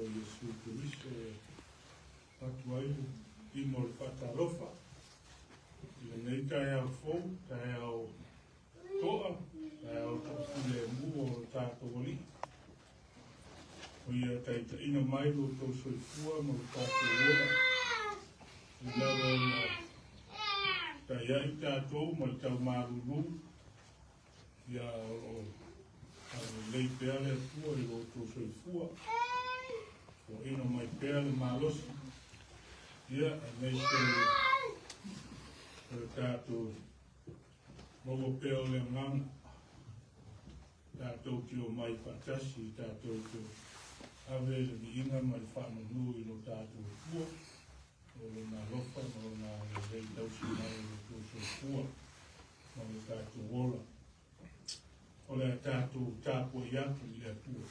Iesu Kristo atuai I mo le whatarofa. I nei tai au fōu, tai au toa, tai au tōpule mu o tātou oli. O ia tai ta ina mai lo tō soifua mo tātou ora. I lawa na tai ai tātou mo I tau maruru. Ia o lei pēr le tua I lo tō soifua. O ina mai pēr le malosi. Ia nei te tātou mogo pēo le ngana. Tātou ki o mai whatasi, tātou ki o awe le inga mai whanonu I lo tātou kua. O le nā rofa, o nā rei tausi mai o tō kua. O le tātou ola. O le tātou tāpo I atu I le tua.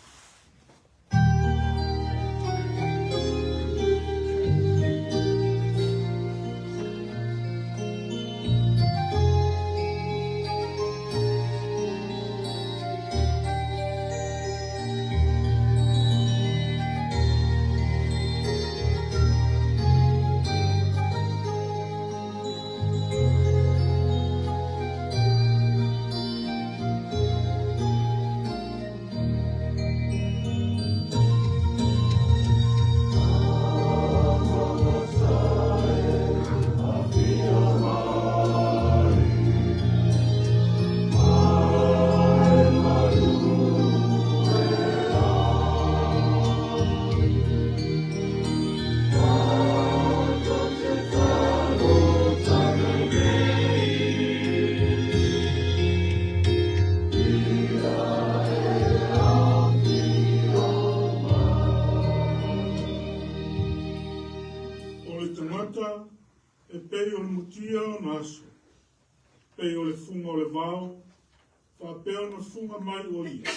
Whapea na funga mai o ia.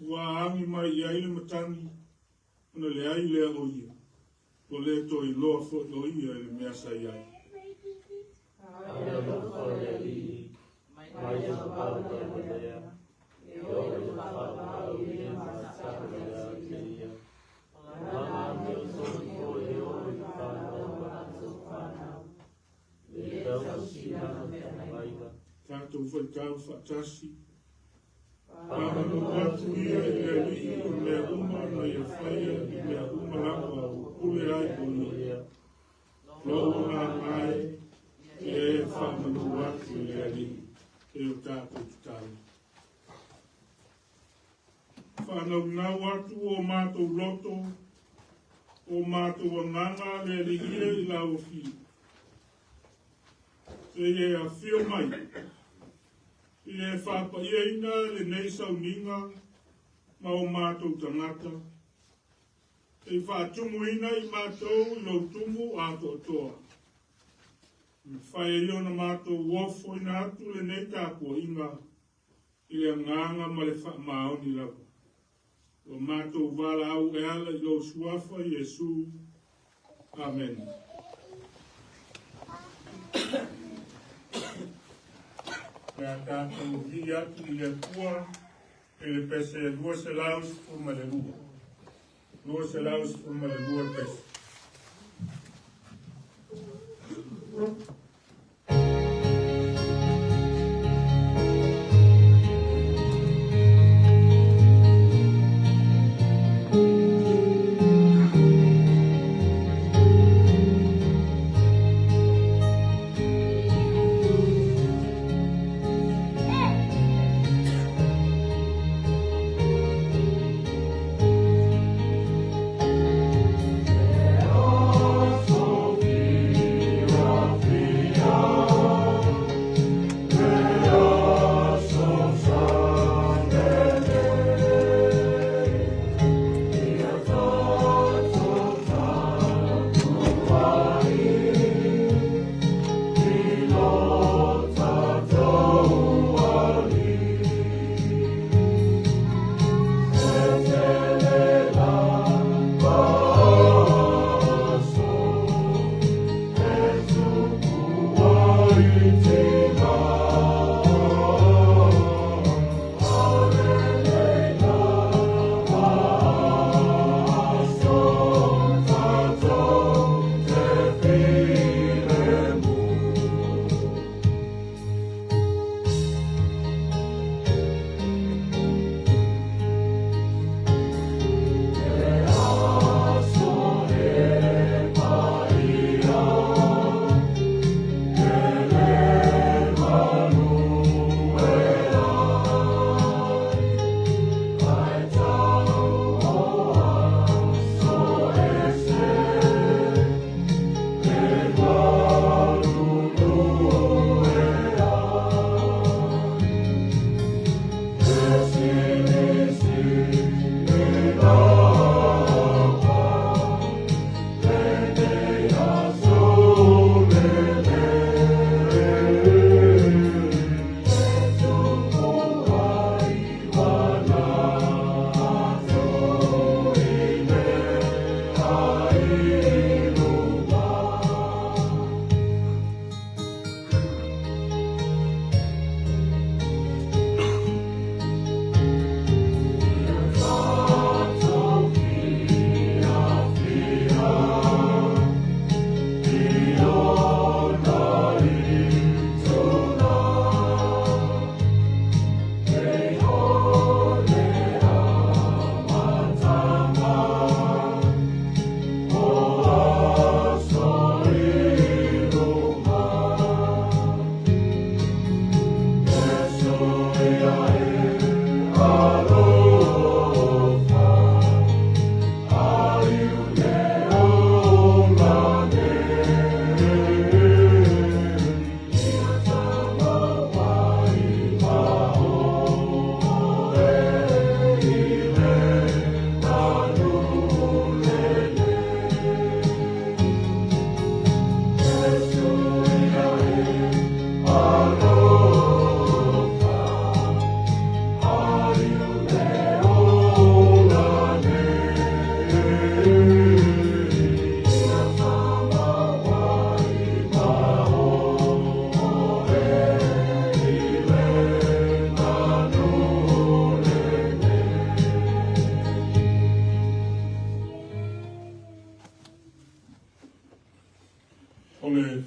Ua angi mai I aile matangi, una le ai lea o ia. O le to I loa fo o ia le mea sa I ai. Aia loa le li, mai a pao te lea. E o le pao ia masa le ia. Lama me o soni o e o I whanau atu whanau. Le tau sina me maika. Tātou whaitau whaatasi. Pāmanu atu ia I le li o mea uma na ia whaia I mea uma lapa o kule ai o ia. Lou ngā mai e whamanu atu I le li e o tātou tutau. Whanau nau atu o mātou loto o mātou anganga le li ia I lau fi. E a whio mai. I e whapa ia ina le nei sauninga ma o mātou tangata. E whātumu ina I mātou I lo tumu ato toa. I whae iona mātou wofo ina atu le nei tāpua inga I le nganga ma le whaamaoni lako. O mātou wala au e ala I lo suafa Iesu. Amen. Pea tātou hi atu I le kua, e le pese e lua se laus fuma le lua. Lua se laus fuma le lua pese. Oh,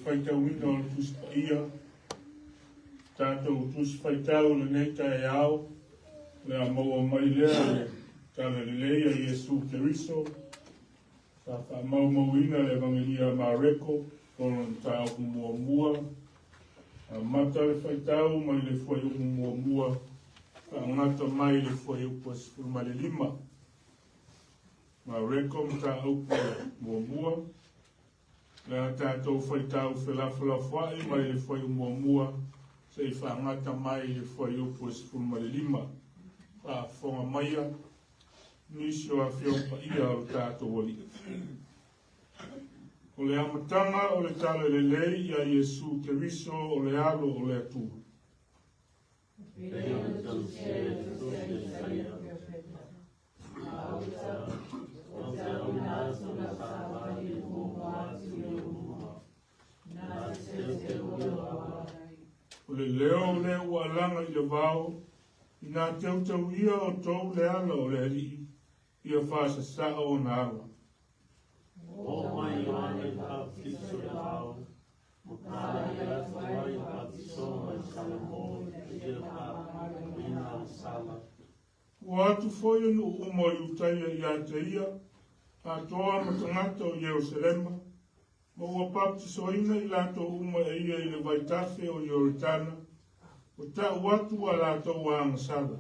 whaitau ina o le tusi pa ia. Tātou tusi whaitau le nei tae au. Le a maua mai lea le tala le leia Iesu Keriso. Wha mau ina le vangelia mareko. Kono tāu kumua mua. Mata le whaitau mai le fwai uku mua mua. Ngata mai le fwai uku asifuruma le 5. Mareko mta uku mua mua. Le tātou whaitau whelawhai mai le fwai mua mua. Sei whangata mai le fwai uku asifuruma le 5. Whonga maia. Nisi o a whiompa ia o tātou wali. O le amatanga o le tala le lei ia Iesu Keriso o le alo o le atua. O le leo le ua langa i le vao, i nā teutau ia o tau le ala o le ali, ia whasa sa o nā ala. O mai Ioane baptizo le vao, mutala i atuai baptizo mai Salamo, i le papa, ina o sala. Ua atu foi no umo i utaia i ate ia, a toa matangata o Jerusalema, ma ua baptizo ina i lato umo e ia i le vaitafe o Ioritana, o ta watu a lato wa angasala.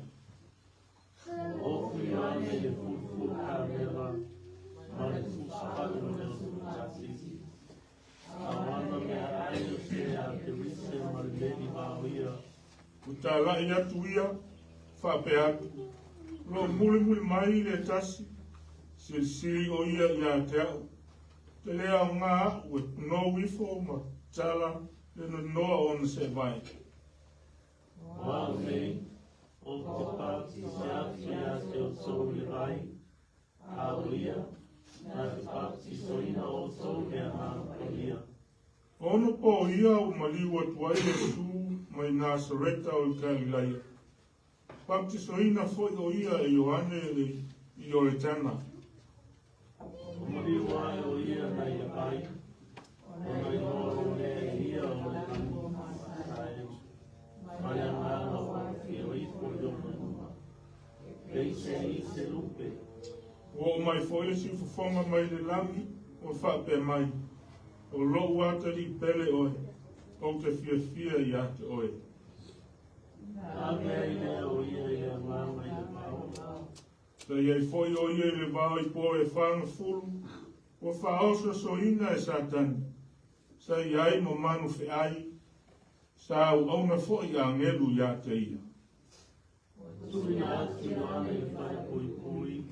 O Ioane le fufu kamera, mare fusapalo le futasisi. Awana me aio se a te wise marmeni vauia. O ta lai atu ia, whape atu. Lo muli mai le tasi, sili o ia i a te au. Te lea o ngā ue no wifo ma tala le no noa o na se vai. Wau mei, o te pati se atu ia te o sou le vai. Auia, na te pati soina o sou le anakolia. Ono po ia o maliwa tuai e su mai Nasareta o Galileia. Baptisoina foi o ia e Ioane i Oretana. Maliwa o ia na ia vai. O mai o le ia o le kani sae. Mai anana o ki o ipo i o numa. Reise i se lupe. O mai foi le si fufonga mai le langi o whape mai. O lo wata li pele oe. O te fia i ate oe. Ame ia o ia ia mama i le pao. Ta iei foi o ia i le vao i po e whanga fulu. O whaosa so ina e satani. Sa iai mo manu fe ai. Sa au auna fo i angelu i ate ia. Tui atu Ioane i whai pui pui.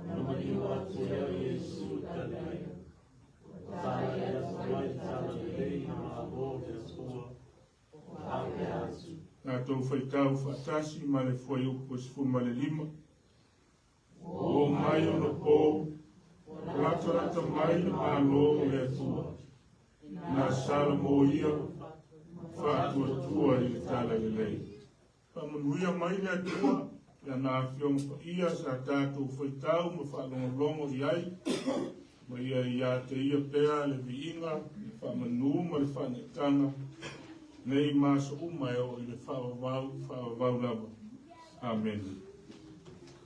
No maniwa atu ia Iesu talea. Tala e atu ai tala lei na avo ke sua. Ake atu. Nā tau whaitau whaatasi ma le fwai upo sifu ma le 5. O mai o no pō, rata mai na mālo o le atua. Nā sala mō ia, whaatua tua i le tala le lei. Whamanuia mai le atua, ia nā whionga ia sa tātou whaitau ma whaanongo i ai. Ma ia i a te ia pēra le viinga, whamanu ma le whanetanga. Nei maso umai o i le whaavau lava. Amen.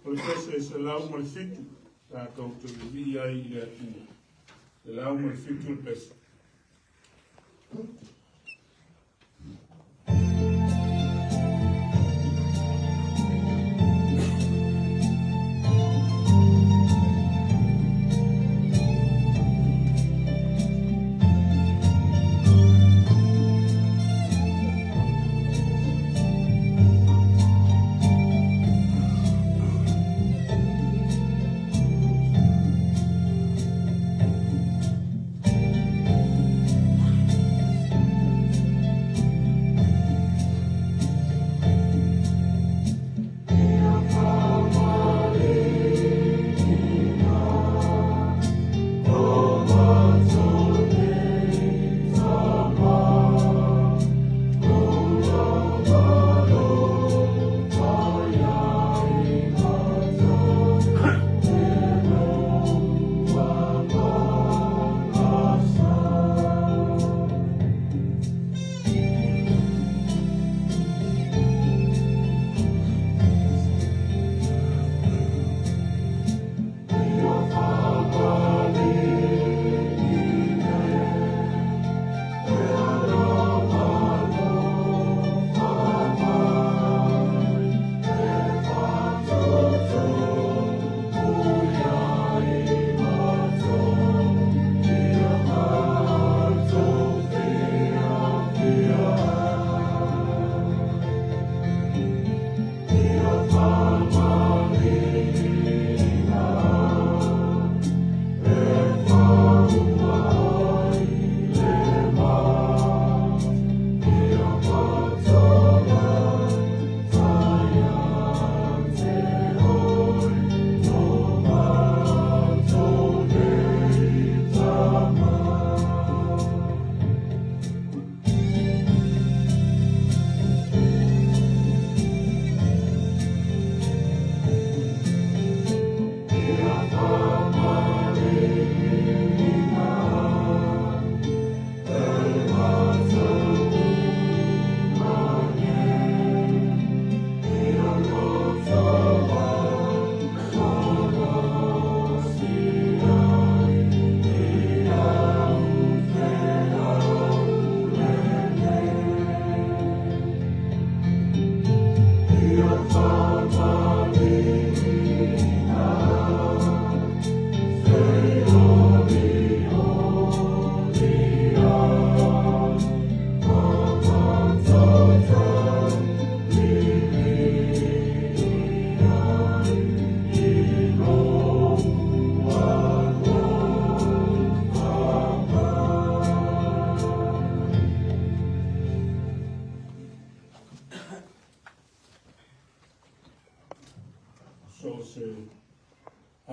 O le pese e se lau ma le fitu, tātou te revi ai i le atua. Se lau ma le fitu le pese.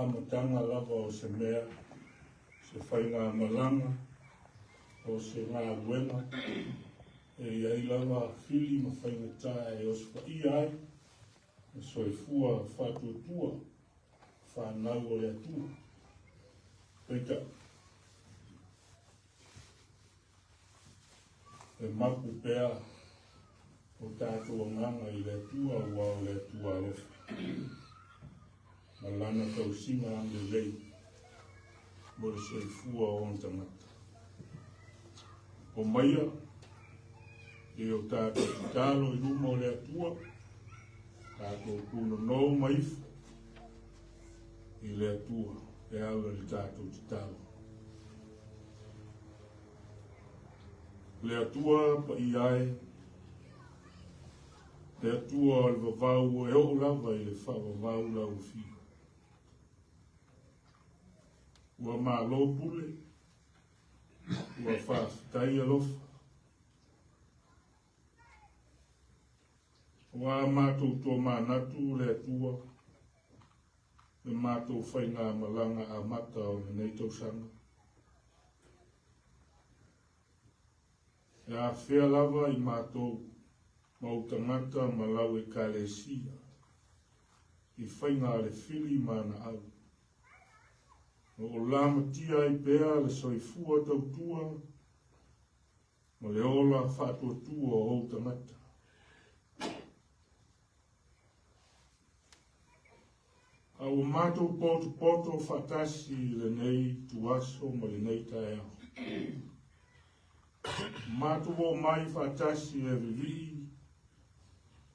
amatanga lava o se mea, se whainga malanga, o se ngā luenga, e iai lava whili ma whainga tae e o se whai ai, e soifua whatuatua, whanau o le atua. Peita, e mapu pea o tātua nganga i le atua ua o le atua alofa. Malana tau singa ande lei, mo le soifua o tangata. O maia, e o tātua talo i luma o le atua, tātua kuno nou maifu, i le atua, e aula le tātua talo. Le atua pa i ai, le atua o le vavau e o lava i le whavavau lau fi. Ua mālo pule, ua whaafitai alofa. Ua mātou tō mānatu le atua, le mātou whainga malanga a mata o le nei tausanga. E a whea lava i mātou mautangata malau e kālesia, i whainga le whili mana au. O lama tia i pēa le soifua tautua, ma le ola whātua tua o outangata. A o mātou poto whatasi le nei tuaso ma le nei tae au. Mātou o mai whatasi e vivi,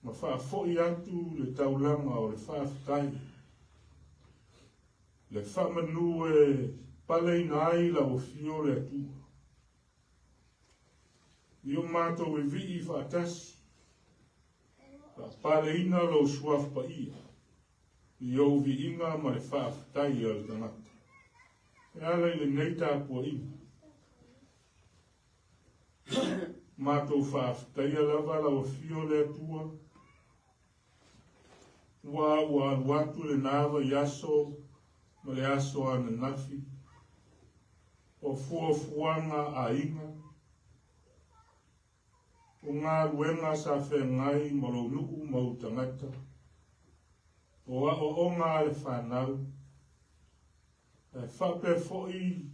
ma whaafoi atu le taulanga o le whaafitai. Le whamanu e palei nai la o fio le atua. I o mātou e vivi whatasi, la paleina lo suaf pa ia. I o vi inga ma le whaafitai al tangata. E ala i le neita apua inga. Mātou whaafitai alava la o fio le atua. Ua aluatu le nava i aso, ma le aso ana nafi. O fuafuanga a inga. O ngā luenga sa whengai ma lo nuku mautangata. O a o ngā le whanau. E whape foi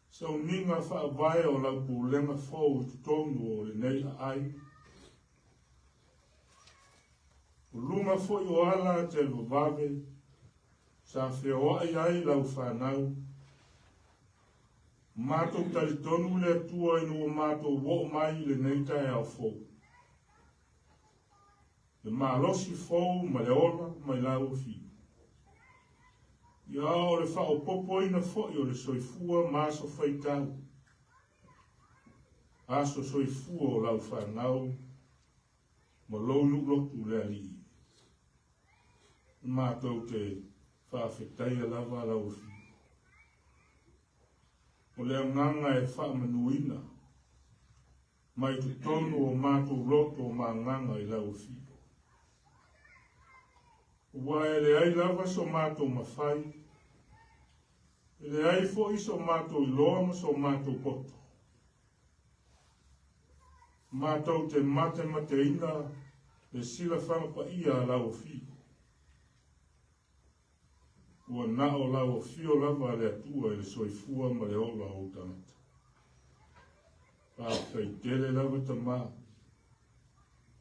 sau ninga whaavai o lau pūlenga fōu tonu o le nei ai. O lunga foi o ala te vavave, sa whio ai lau whanau. Mātou talitonu le atua inu o mātou wo mai le nei tae au fōu. Le malosi fōu ma le ola mai lau fi. Ia o le whao popo ina fōi o le soifua māso whaitau. Aso soifua o lau whanau, ma lonu lotu le ali. Mātou te whaafetai lava lau fi. O le nganga e whaamanuina, mai te tonu o mātou loto o mā nganga i lau fi. Ua e le ai lava so mātou mawhai, e le ai fo iso mātou i loa ma so mātou poto. Mātou te mate ina, le sila whangapa ia lau fi. Ua nao lau fio lava le atua e le soifua ma le ola o tangata. Pāwhai tele lava ta mā.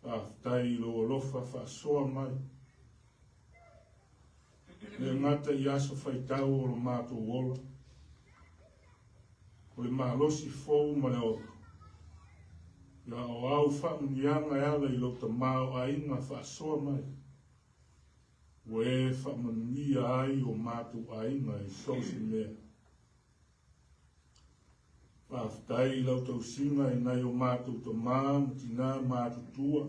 Pāwhai lo lofa whaasoa mai. Le ngata i aso whaitau o lo mātou ola. O le mālosi fōu ma le ola. Ia o au whamunianga e ala i lo ta māo a inga whaasoa mai. Ue whamanuia ai o mātou a inga i sosi mea. Whaafitai lau tau singa i nai o mātou ta mā, tina mātou tua.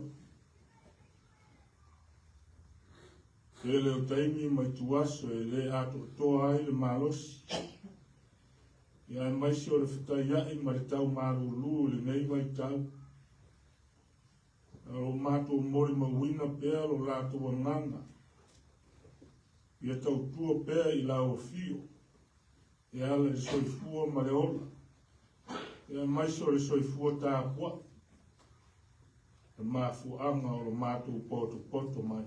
E leo taimi mai tuaso e le ato toa ai le malosi. Ia e maisi o le whatai ai ma le tau marulu le nei mai tau. O mātou mori mawina pēr o lātou anganga. ia tautua pea I la o fio, e ala le soifua ma le ola, e maiso le soifua tā pua, e mafuanga o lo mātou poto mai.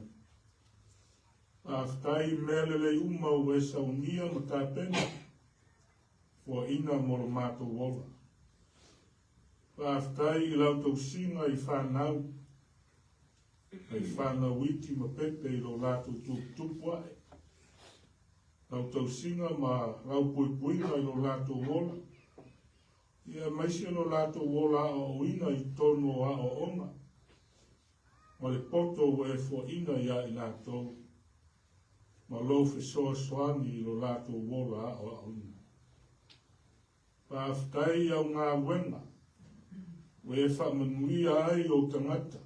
Aftai mele le uma o e saunia ma tā pena, fua ina mo lo mātou wola. Aftai I lau tau singa I whanau, I whanau iti ma pepe I lo lātou tupua e. Lau tau singa ma lau puipuina I lo lātou wola. Ia maisi lo lātou wola o ina I tono a o onga. Ma le poto e fua ina ia I lātou. Ma lo fe soa soani I lo lātou wola a o ina. Aftai au ngā wenga. We fa manuia ai o tangata.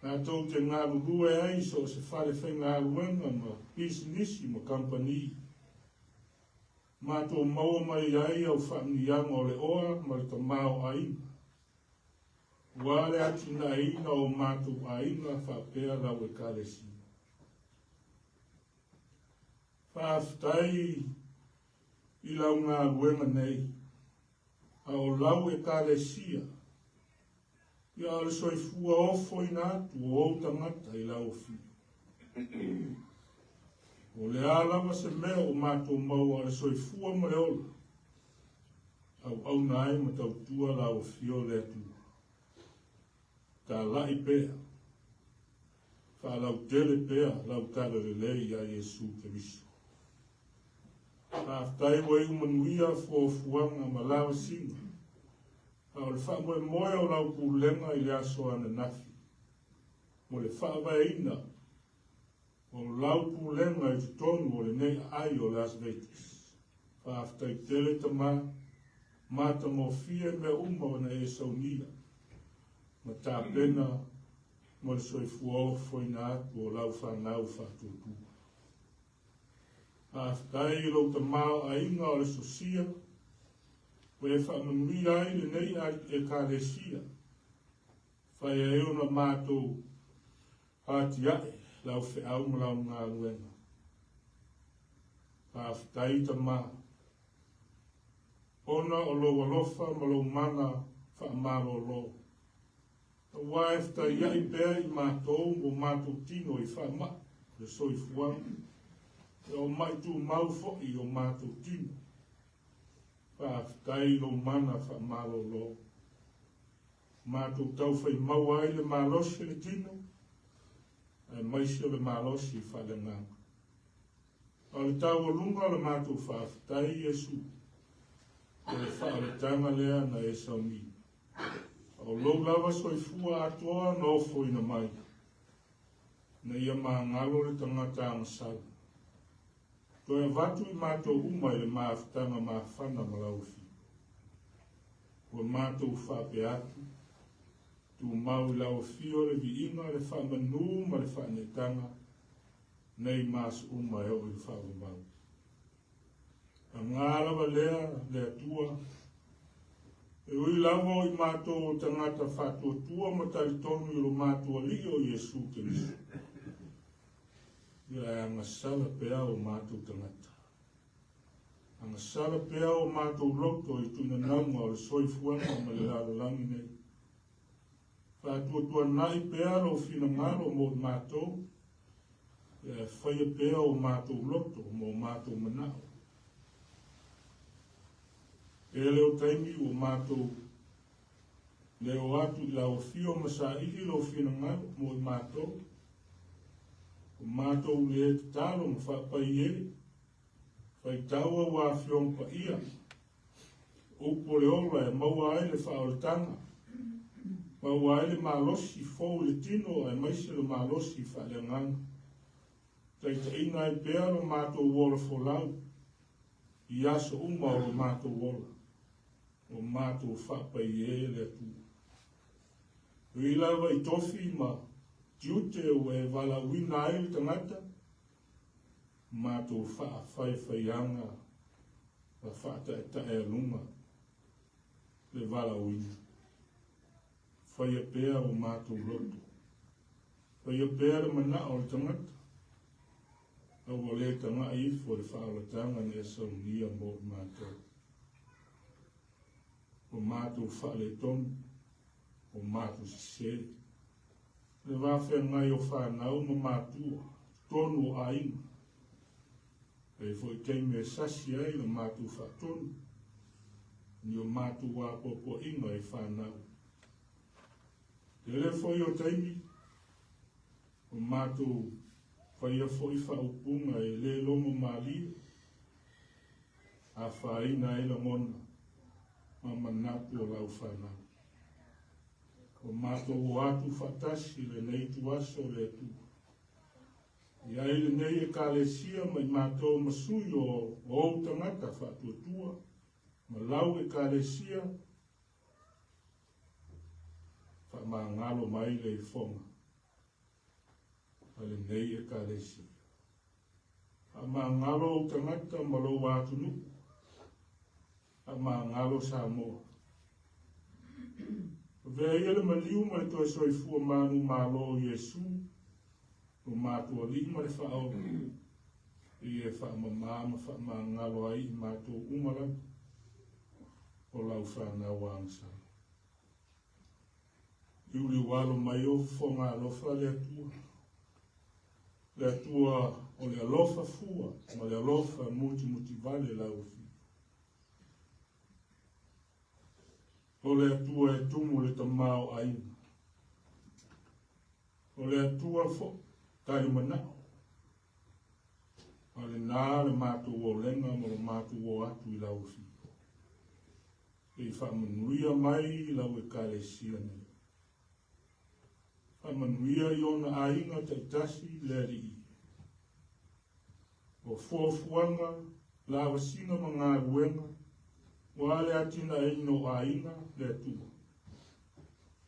Nā tau te ngā rurue ai so se whare whai ngā ruenga ma businessi ma company. Mā tō maua mai ai au whaamnianga o le oa ma le tamao aina. Wale ati na aina o mātou aina whapea lau e kālesi. Whaftai I lau ngā ruenga nei. A o lau e kālesia, ia ale soifua ofo I nātu o tangata I lau fi. O le alawa se mea o mātou mau ale soifua ma le ola. Au nai ma tau tua lau fio le atu. Tā lai pea. Wha lau tele pea lau tala le lei a Iesu Keriso. Aftai wai umanuia fo fuanga ma lawa singa. A o le wha moe o lau pulenga I le aso ana nafi. Mo le wha waina. O lau pulenga I tutonu o le nei ai o Las Vegas. Aftai tele tama. Mata mo fie me uma na e saunia. Ma tā pena. Mo le soifua o foina atu o lau whanau whatutua. Aftai I lo tamao a inga o le sosia, we whamanui ai le nei ai e kālesia. Whai e ona mātou hati ae, lau whi au ma lau ngā luenga. Aftai tamao. Ona o lo walofa ma lo mana whaamaro lo. Waefta iai bea I mātou o mātou tino I whaama, le soifuanga. O mai tu mau fo'i o mātou tino. Whaftai lo mana whamaro lo. Mātou tau whai mau ai le mālosi le tino. E maisi o le mālosi whale nganga. O le tau o lunga le mātou whaftai Iesu. O le whaale tanga lea na e sauni. O lo lava soifua atoa no fo ina mai. Na ia maa ngalo le tangata ang sala. Ko e watu I mātou uma I le māwhitanga māwhana malauwhi. Ko mātou whape atu. Tu mau I lau whio le vi inga le whamanu ma le whanetanga. Nei mas uma e o I whamau. A ngārawa lea le atua. E ui lawa I mātou tangata whatua tua ma talitonu I lo mātua li o Iesu Keriso. Ia anga sala pea o mātou tangata. Anga sala pea o mātou loto I tuna naunga o le soifuanga ma le lalalangi nei. Whātua nai pea o whina ngaro mo mātou. Ia whaia pea o mātou loto mo mātou manao. E leo taimi o mātou leo atu I lau fio masa ihi lo whina ngaro mo mātou. O mātou le te talo ma whapai e, whai taua wā whiong pa ia. O pole ola e maua ai le whaoletanga. Maua ai le mālosi fōu le tino e maise le mālosi whaile nganga. Tai te ina I pēr o mātou wola wholau. I aso uma o mātou wola. O mātou whapai e le atu. Ui lawa I tofi ma tiute o e wala wina ai le tangata. Mātou whaianga. Wa whaata e tae lunga. Le wala wina. Whaia pēr o mātou loto. Whaia pēr mana o le tangata. Au le tanga I fo le whaalatanga ne saunia mo mātou. O mātou whaale tonu, o mātou siseri. Le wawhia ngai o whanau ma mātua, tonu o ainga. E fo I kei me sasi ai le mātou whaatonu. Ni o mātou wāpopo inga e whanau. Le fo I o taimi, o mātou whaia fo I whaupunga e le longo mālia. A whaina e la ngona, ma manatu o lau whanau. O mātou o atu whatasi le nei tuaso le atu. Ia ele nei e kālesia mai mātou masui o tangata whatuatua. Ma lau e kālesia, wha maa ngalo mai le whonga. Ale nei e kālesia. A maa ngalo o tangata ma lo atu nuku. A maa ngalo sa moa. Vea ia le maliu ma le toi soifua manu malo Iesu. O mātua li ma le whao. I e wha mamama wha mangalo ai I mātua umala. O lau whanau angsa. Iuri walo mai o whonga alofa le atua. Le atua o le alofa fua. Ma le alofa muti vale lau fi. O le atua e tumu le tamao aina. O le atua fo. Tai manao. Ale nā le mātou o lenga ma le mātou o atu I lau fi. E whamanuia mai I lau e kālesia nei. Whamanuia I ona ainga taitasi le ri. O fuafuanga, lawa singa ma ngā ruenga, wale atina e no ainga le atua.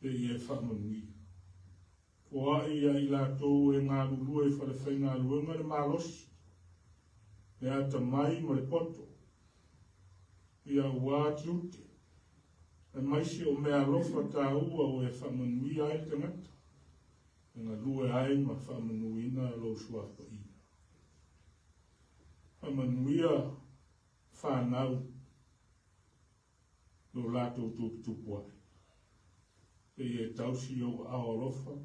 E I e whamanuia. O ai I lātou e ngā lulua I whalewhai ngā luenga le mālosi. E ata mai ma le poto. I a wāti ute. E maisi o mea lofa tā ua o e whamanuia ai tangata. E ngā lue ai ma whamanuina lo suapa I. Whamanuia whanau. Lo lātou tupu ai. E e tausi o ao lofa.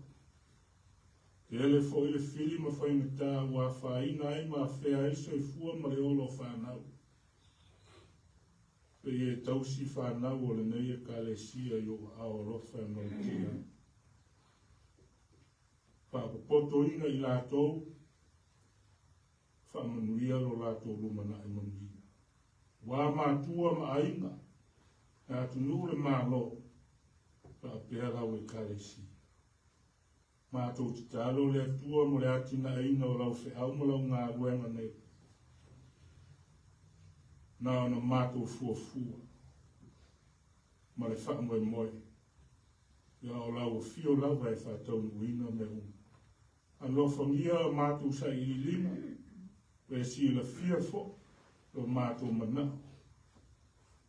E ele fo I le fili ma whaimata wa whaina ai ma whea I soifua ma le olo whanau. E e tausi whanau o le nei e kālesia I o ao lofa e mautia. Whapapoto ina I lātou, whamanuia lo lātou lumana e manuia. Wā mātua ma ainga, e atu nure mālo, whapea lau e kālesia. Mātou te tālo le atua mo le atina eina o lau wheau mo lau ngā ruenga nei. Nā ona mātou fuafua. Ma le whaamoi moi. Ia o lau o fio lau vai whātau nuina me uma. Alofa ngia mātou sa I lima. Ve si la fia fo. Lo mātou mana.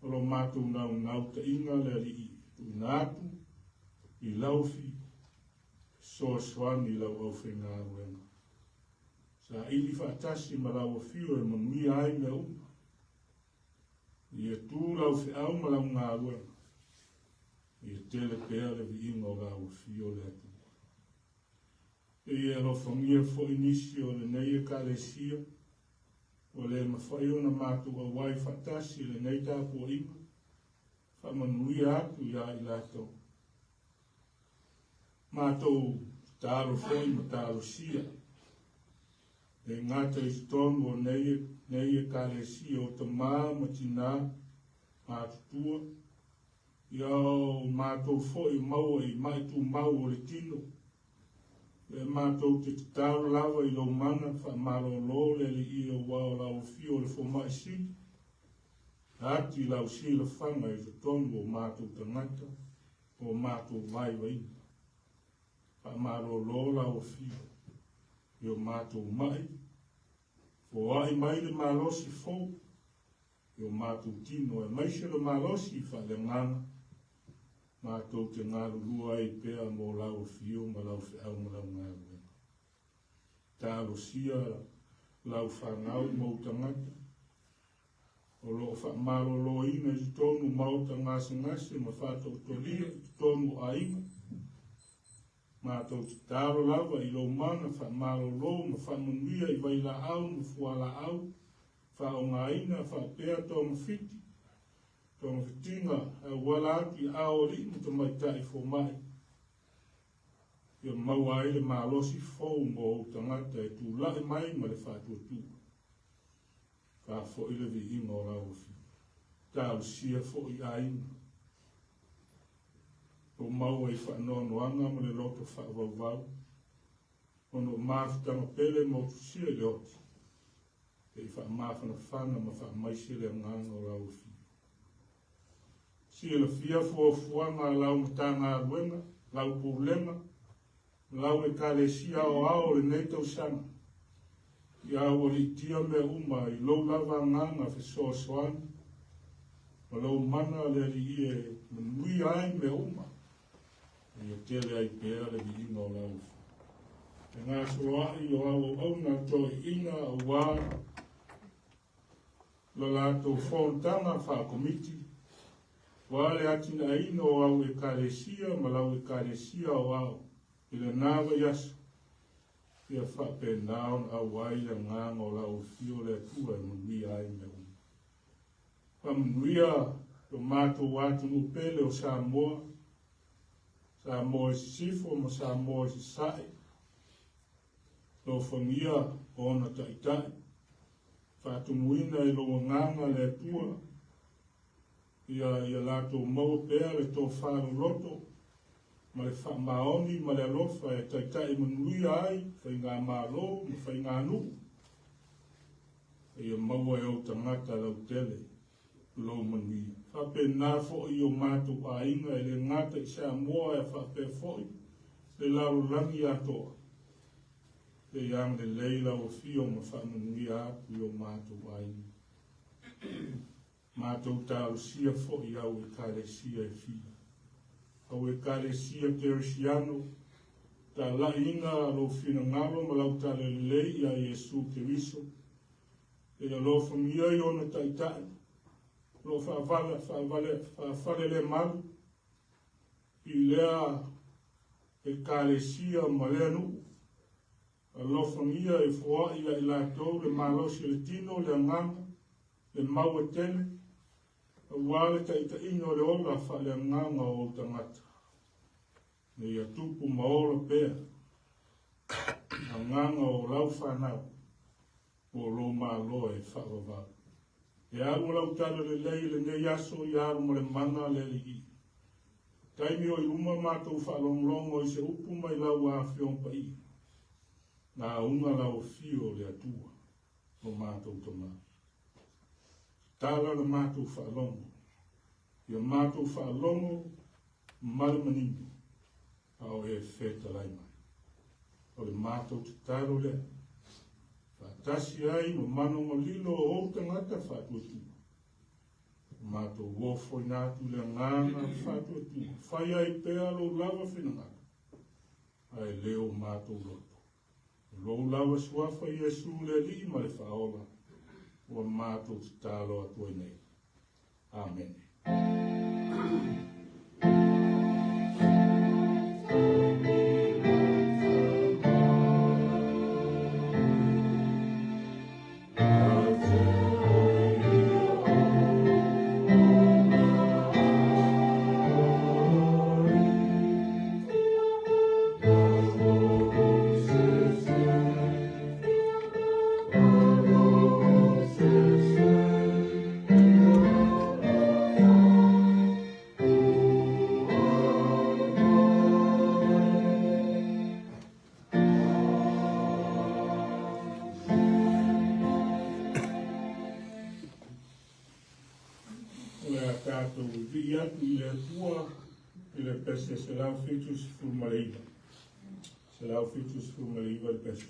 O lo mātou nau ta inga le li I. Tu nātu. I lau fi. So swani lau au whenga ruenga. Sa ili whaatasi ma lau fio e manuia ai me uma. I e tū lau whiau ma lau ngā ruenga. I e tele pēr le vi inga o lau fio le atu. E e alo whangia fo inisi o le nei e kālesia. O le mawhai o na mātu a wai whaatasi le nei tāpua inga. Whamanuia atu ia I lātou. Mātou tālo foi ma tālo sia. E ngata I stonu o nei e kālesia o ta mā ma tina mātutua. Iau mātou foi maua I mai tu mau o le tino. E mātou te tālo lawa I lo mana wha malo lo le li I o wao lau fio le fo mai si. Ati lau si la whanga I te tonu o mātou tangata o mātou vai waina. Pa maro lola o fio. Io mātou mai. Fo ai mai le malosi fo. Io mātou tino e maise le malosi fa le ngana. Mātou te ngaru lua I pēa mō lau fio ma lau whiau ma lau ngaru. Tālo sia lau whanau mau tangata. O loo whaamalo ina i tonu mauta ngasi ma whātou tolia i tonu ainga. Mātou te tāro lava i lo mana whaamalo ma whamanuia i waila au ma fuala au. Whaonga ina whaapea tonga whiti. Tonga whitinga wala atu i aori ma tamaitai fo mai. Ia maua ele malosi fou mo tangata e tu lae mai ma le whātua tu. Ka fo ile vi ingo rau fi. Tau sia fo i aina. O maua i whaanoanoanga ma le loto whaavau. Ono mafutanga pele mo tu sia i oti. E i whaamafana whana ma whaamaisi le nganga rau fi. Sia le fia fuanga lau matanga aruenga, lau pūlenga. Lau e kalesia o ao le neitau sana. Ia o li tia me uma i lou lava nganga fe soasoan. Ma lou mana le li e manui ai me uma. Ia tele ai pēra le vi ino lau. E ngā soai o au au na toi ina o wā. Lo lato fontanga wha komiti. Wā le atina ino o au e kalesia ma lau e kalesia o au. Ile nawa yasu. Ia whape naon a waia ngango lau fio le tua e munui ai me un. Pamunuia o mātou watu upele o Samoa. Samoa e sifo ma Samoa e sae. Lo whangia o ona taitai. Whatunuina e lo nganga le tua. Ia lato mau pēr e tō whāro loto. Ma le whamaoni, ma le alofa e taitai manui ai, whai ngā mālo, ma whai ngā nu. E ia maua e o tangata lau tele, lo manui. Whape nā fōi o mātou a inga, e le ngata i Samoa e whape fōi, le laro langi atoa. Le yang le leila o fio ma whamanui atu i o mātou a inga. Mātou tāu sia fōi au e kāre sia e fia. Au e kalesia kerisiano, ta la inga lo fina ngalo ma lau tale lei a Iesu Keriso. E lo famia i ona taitai, lo whaavale le malu, i lea e kalesia ma lea nu. Lo famia e fua i la tau le malosi le tino le nganga, le maua tele, wale taita ino le ola whale nganga o tangata. Ne ia tupu maora pēr. A nganga o lau whanau. O lo malo e whaavavau. E aru lau tala le lei le ne yaso i aru mo le mana le li i. Taimi o i uma mātou whalonglongo i se upu mai lau a whiong pa i. Nā unga lau fio le atua. O mātou toma. Tala le mātou whaalongo. Ia mātou whaalongo malamanini. Ao e wheta lai mai. O le mātou te taro le. Whaatasi ai no manonga lilo o tangata whaatuatu. Mātou wofo i nātu le ngāna whaatuatu. Whai ai pēa lo lawa whinangata. Ai leo mātou loto. Lo lawa suafa i Iesu le li ma le whaola. O mātou te talo atua nei. Amen. Salatielu Faletufuga le peso.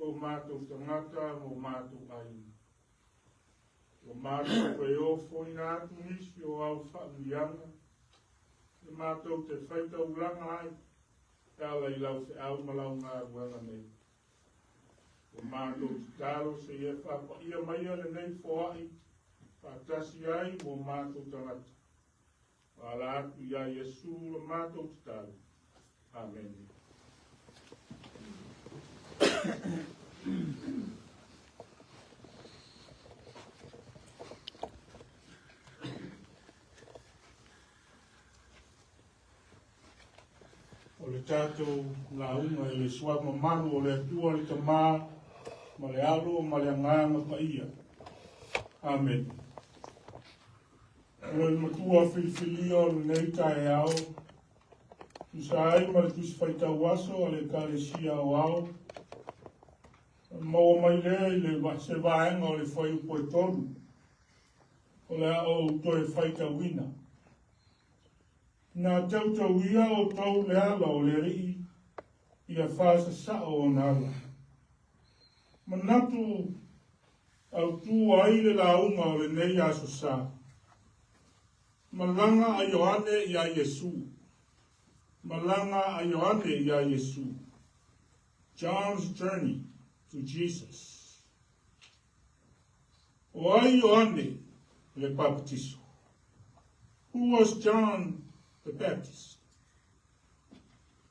o mātou tangata mo mātou aina. O mātou koe o whoina atu nisi o au whaamianga. E mātou te whaita uranga ai, tāla I lau se au malau ngā ruanga nei. O mātou te tāro se ia whapa ia maia le nei whoai, whātasi ai mo mātou tangata. Wala atu ia Iesu le mātou te tāro. Amen. O le tātou ngā unga I le suama manu o le atua le tamā, ma le alo, ma le anganga pa ia. Amen. O le matua whiwhilia o le nei tae ao, Tusa ai ma le tusi whaitau aso a le kalesia o ao, Maua mai lea I le se vaenga o le whai upo e tonu. O le o toe whaita wina. Nā tautau ia o tau le ala o le rii I a whasa sao o nala. Manatu au tu aile la unga o le nei aso sa. Malanga a Ioane ia Iesu. Malanga a Ioane ia Iesu. John's journey to Jesus. O ai Ioane le baptiso. Who was John the Baptist?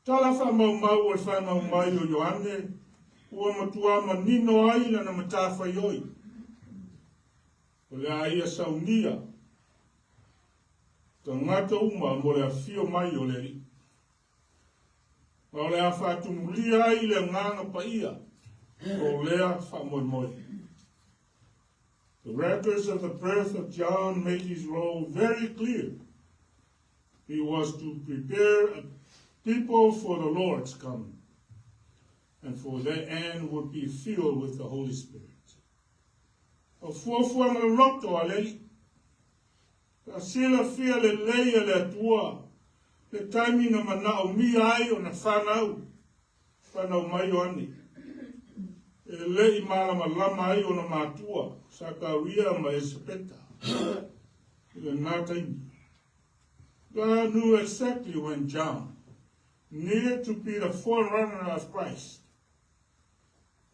Tala wha mau e wha mau mai o Ioane, ua matua manino ai lana matawha ioi. O le aia saunia, ta ngata uma mo le afio mai o le ri. O le a whatumulia ai le nganga pa ia, o lea wha moi moi. The records of the birth of John made his role very clear. He was to prepare a people for the Lord's coming, and for their end would be filled with the Holy Spirit. O fuafuanga le roto a lei, ka sila fia le leia le atua, le taimina manao mi ai o na whanau mai o ani. E lei malama lama ai o na matua, sa ka ria ma e sepeta, le nataimi. God knew exactly when John needed to be the forerunner of Christ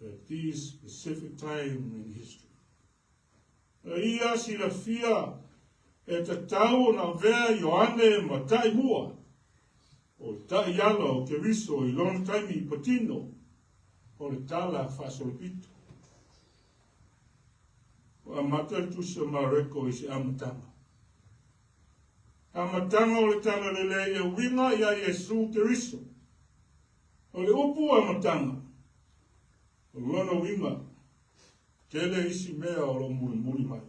at this specific time in history. Ia si la fia e te tau na vea Ioane ma tai mua o tai ala o ke riso I lona taimi I patino o le tala whasolpito. O a mater tusa mareko I se amatanga. Amatanga o le tala lele e winga ia Iesu ke riso. O le upu amatanga. O lona winga. Tele isi mea o lo muri mai.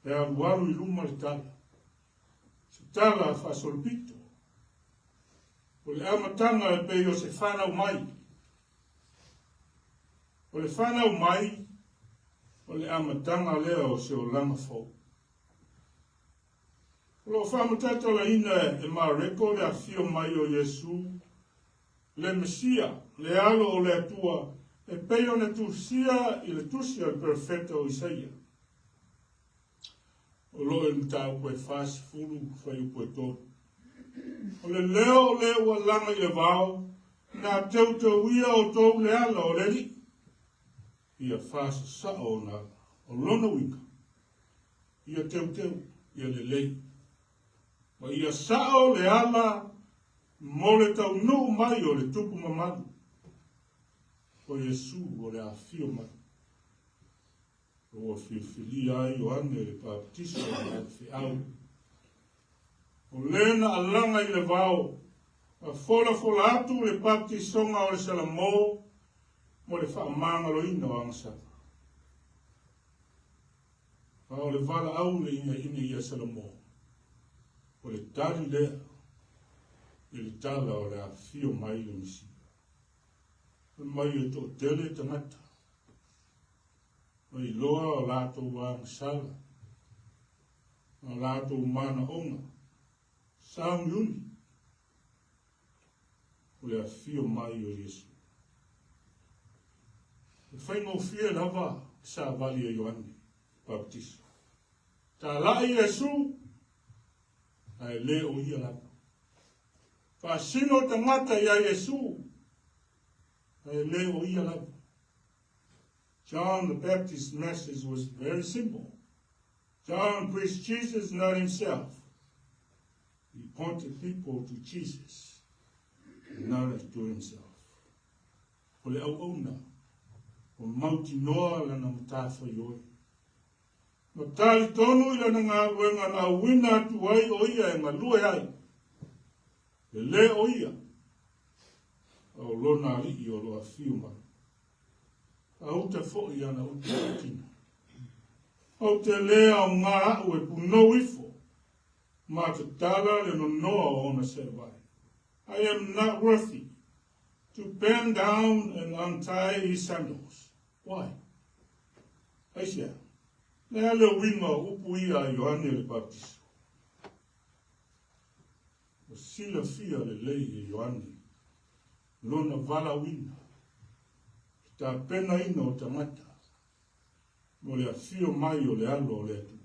E aluaru I luma le tala. Se tala whasolpito. O le amatanga e pei o se whanau mai. O le whanau mai. O le amatanga lea o se o langa fau. O lo whamatata la ina e mareko le afio mai o Iesu. Le Mesia, le alo o le atua. E peo na tusia I le tusia il perfetto o Isaia. O lo e mtau koe fasi fulu fai upo e todo. O le leo ua langa I le vau, na teu ia o tou le ala o leli. Ia fasi sa o na o lona wika. Ia teu, ia le lei. Ma ia sa o le ala, mo le tau nu mai o le tupu mamadu. O Iesu o le afio mai. O filfili ai Ioane le baptiso o le fiau. O lena alanga I le vau. A fola atu le baptisonga o le salamo. Mo le whaamanga lo ina o angsaka. O le vala au le ina ia salamo. O le tari lea. I le tala o le afio mai le misi. Mai e to tele tangata. Mai loa o lato wang sala. O lato mana onga. Saung yuni. O le afio mai o Iesu. E whaingo fia lava sa vali e Ioane baptiso. Ta lai Iesu. Ai le o ia lava. Fa sino tangata ia Iesu. John the Baptist's message was very simple. John preached Jesus, not himself. He pointed people to Jesus, not to himself. O le au na, o mauti noa lana matafa ioi. Matali tonu ila na ngā wenga na wina atu ai o ia e ngalue ai. Le o ia. O lona ali o loa fiuma. Au te fo'i ana o te atina. Au te lea o ngā au e puno ifo. Ma te tala le no noa o na servai. I am not worthy to bend down and untie his sandals. Why? Aisia. Lea le winga upu ia Ioane le baptiso. O sila fia le lei e Ioane. Lona vala wina. ta pena ina o tangata, mo le afio mai o le alo o le atua.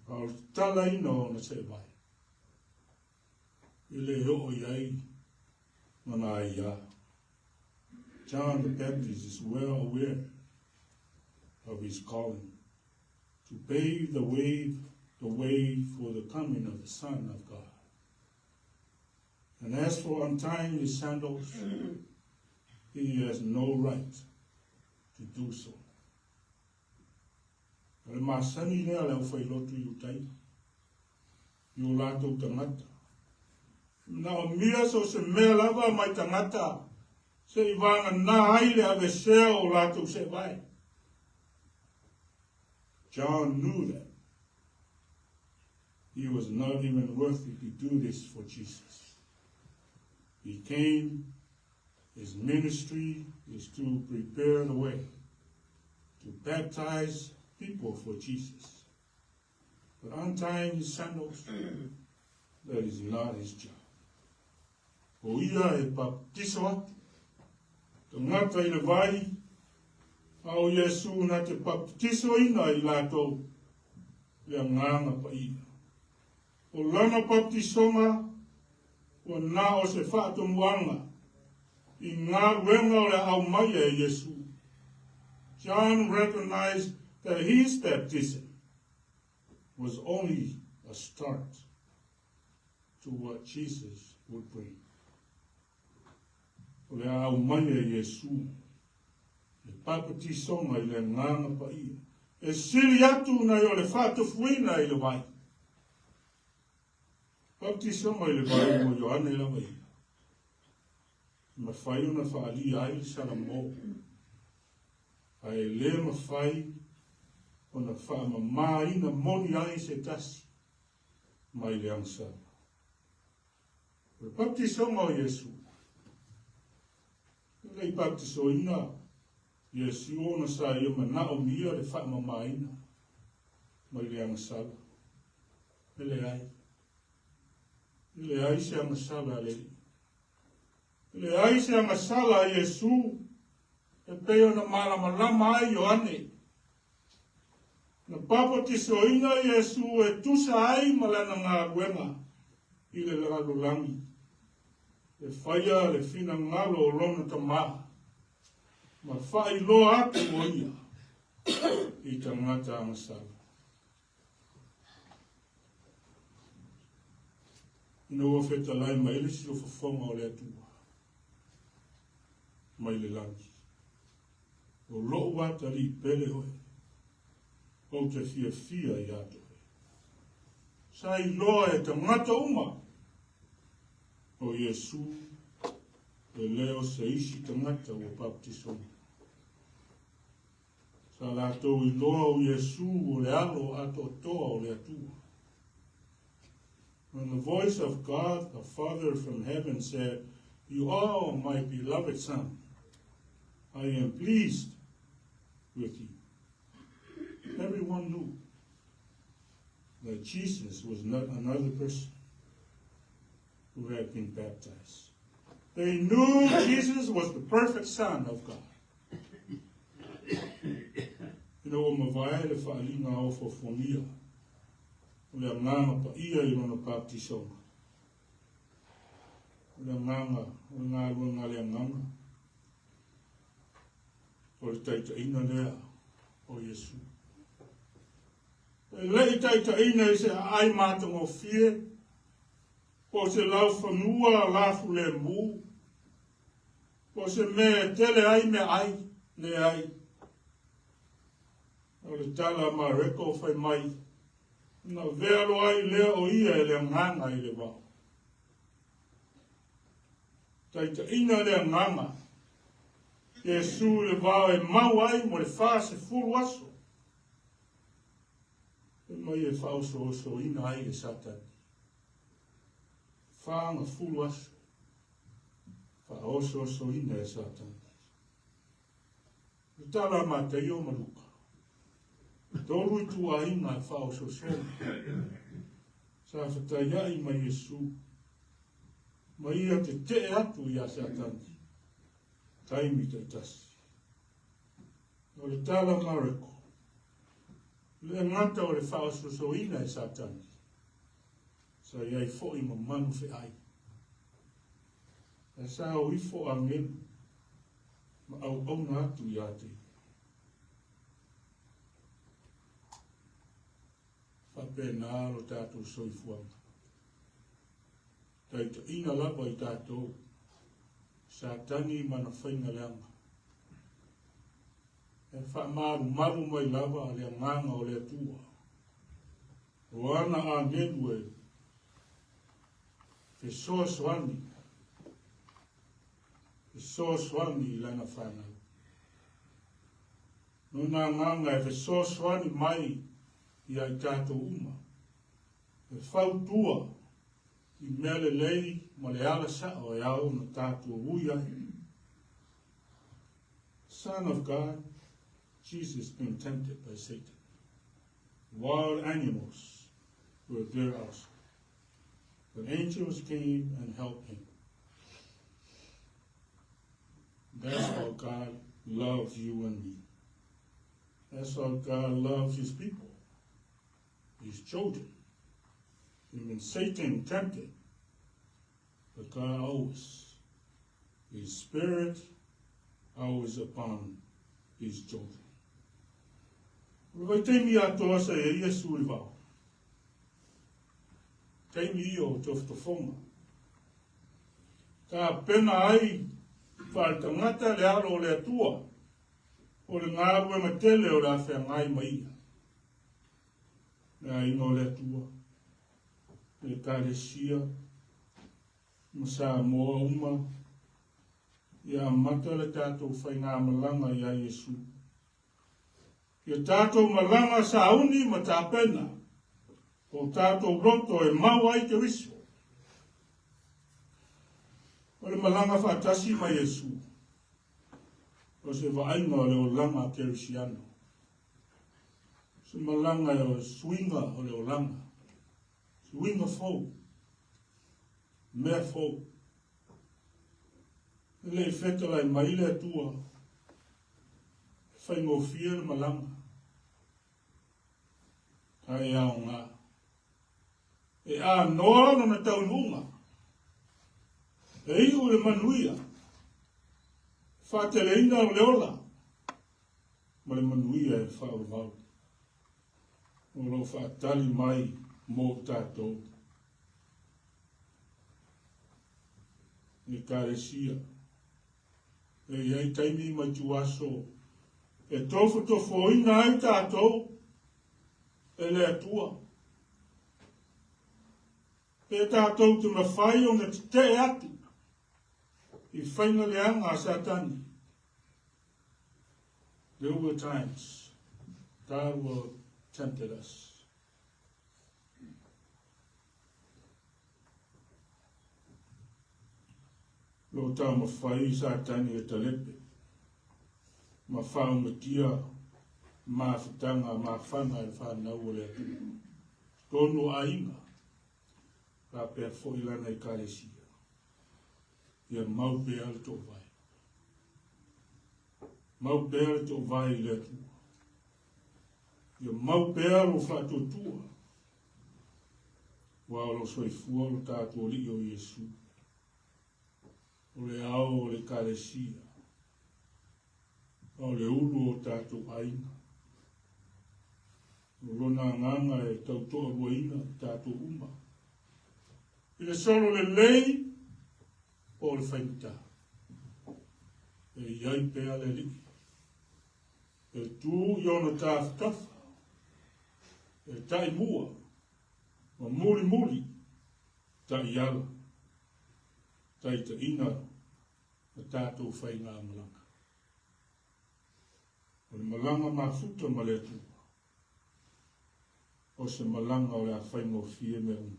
Ao tala ina o na se vai. Ile o iai, mana ia. John the Baptist is well aware of his calling to pave the way for the coming of the Son of God. And as for untying his sandals, he has no right to do so. Ale masani lea leo whailotu i utai, i o lātou tangata. Na o mia so se mea lava mai tangata, se i vanga nā haile ave sea o lātou se vai. John knew that he was not even worthy to do this for Jesus. He came, his ministry is to prepare the way, to baptize people for Jesus. But untying his sandals, that is not his job. O ia e baptiso atu, te ngata i le vai, au Iesu na te baptiso ina i lātou, le nganga pa ia. O lana baptisonga, o nā o se whaatomuanga, i ngā ruenga o le au mai e Iesu. John recognized that his baptism was only a start to what Jesus would bring. O le au mai e Iesu, le baptisonga i le nganga pa ia. E siri atu na o le whaatofuina i le vai. Baptisonga i le vai mo Ioane la vai. Mawhai ona whaali ai le Salamo. Ai le mawhai ona whaamamaina moni ai se tasi. Mai le angsa. Le baptisonga o Iesu. Le baptiso ina. Iesu ona sa ia mana o mia le whaamamaina. Mai le angsa. Le ai. Le ai se amasala le. Le ai se amasala Iesu. E peo na malama ai Ioane. Na papa tisoina Iesu e tusa ai malana ngā guenga. I le lalulangi. E whaia le fina ngalo o lona tamaha. Ma whai lo atu o ia. I tangata amasala. Ina ua whetalai mai le si o whawhonga o le atua. Mai le langi. O loo wata li pele hoi. O te fia i ato hoi. Sai loa e te ngata uma. O Iesu le leo se isi te ngata o baptisonga. Sa lato i loa o Iesu o le alo ato toa o le atua. When the voice of God, the Father from heaven said, "You are my beloved Son. I am pleased with you." Everyone knew that Jesus was not another person who had been baptized. They knew Jesus was the perfect Son of God. You know, mawai le whaalinga o fofonia. Le nganga pa ia I lona baptisonga. Le nganga, o ngā runga le nganga. O le taitaina lea o Iesu. E lei taitaina I se ai mātanga o fie. O se lau whanua lafu le mū. O se me tele ai me ai, le ai. O le tala ma reko whai mai. Na velo ai lea o ia e le nganga I le wau. Taitaina le nganga. Iesu le wau e mau ai mo le wha se fulu aso. E mai e whao so ina ai e satani. Whaanga fulu aso. Whao so ina e satani. Le tala ma te io maruka. Tolu I tua inga e whao so. Sa whataia I mai Iesu. Mai ia te atu I a satani. taimi te tasi. O le tala mareko. Le ngata o le whaososoina e Satani. Sa iai fo i manu fe ai. E sa o ifo a ngenu. Ma au na atu i ate. Whape na alo tātou soifuanga. Tai te ina lapa i tātou. Satani mana whainga leanga. E wha maru mai lava a lea nganga o lea tua. O ana a ngenu e. Fe soa swani. Fe soa swani i lana whanau. Nuna nganga e fe soa swani mai i ai tātou uma. E whau tua i mele lei ma le ala sa o e au na tātou uia. Son of God, Jesus been tempted by Satan. Wild animals were there also. But angels came and helped him. That's how God loves you and me. That's how God loves his people, his children. Even Satan tempted, but God always, his spirit always upon his children. Vai teimi ato asa e Iesu i vau. Teimi i o toftofonga. Ka pena ai whaatangata le aro le atua. O le ngāru e matele o la whea ngai maia. Nā ino le atua. Le kāresia. Masa moa uma. Ia mata le tātou whai ngā malanga ia Iesu. Ia tātou malanga sa uni ma tā pena. O tātou roto e mau ai te riso. O le malanga whaatasi ma Iesu. O se vaainga o le o langa kerisiano. Se malanga e o swinga o le o langa. Swinga fau. Mea fau. Le fetala i maile atua. Whaingo fia le malanga. Kai au ngā. E a noa no na taununga. E iu le manuia. Whatele inga o leola. Ma le manuia e whao vau. O lo whaatali mai mō tātou. E kāresia. E iai taimi mai tu aso. E tofu tofo ina ai tātou. E le atua. E tātou te mawhai o na te atu. I whainga leanga a Satani. There were times God will tempted us. Lo tau mawhai Satani e talepe. Ma whao matia, ma whitanga, ma whanga e whanau o le atu. Tono a inga. Ka pēr fōilana i kāresia. Ia mau pēr tō vai. Mau pēr tō vai le atu. Ia mau pēr o whātotua. Wa o lo soifua o tātou li o Iesu. O le ao o le kāresia. O le ulu o tātou ainga. O rona nganga e tautoa ruaina tātou uma. I le solo le lei o le whaimita. E iai pēa le li. E tū i ona tāwhitafa. E tai mua. Ma muri muri. Tai ala. Tai ta ina. E tātou whainga malanga. O le malanga mafuta ma le atu. O se malanga o le a whaingo fie me un.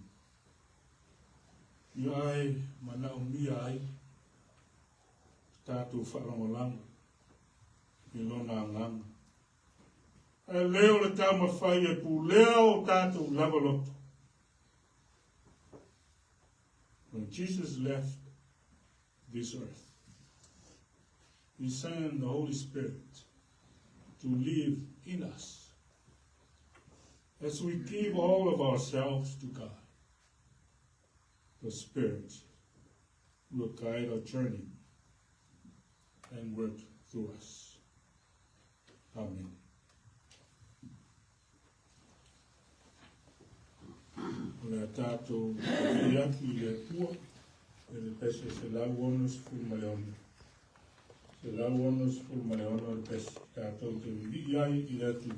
Ia ai, mana umia ai. Tātou wharangalanga. I lona nganga. E leo le tāma whai e pū leo o tātou lavaloto. When Jesus left this earth, we send the Holy Spirit to live in us. As we give all of ourselves to God, the Spirit will guide our journey and work through us. Amen. Ola tātou i atu i le tua, e le pese se lau onus fulmaleona. Se lau onus fulmaleona le pese tātou te ui ai i le atu.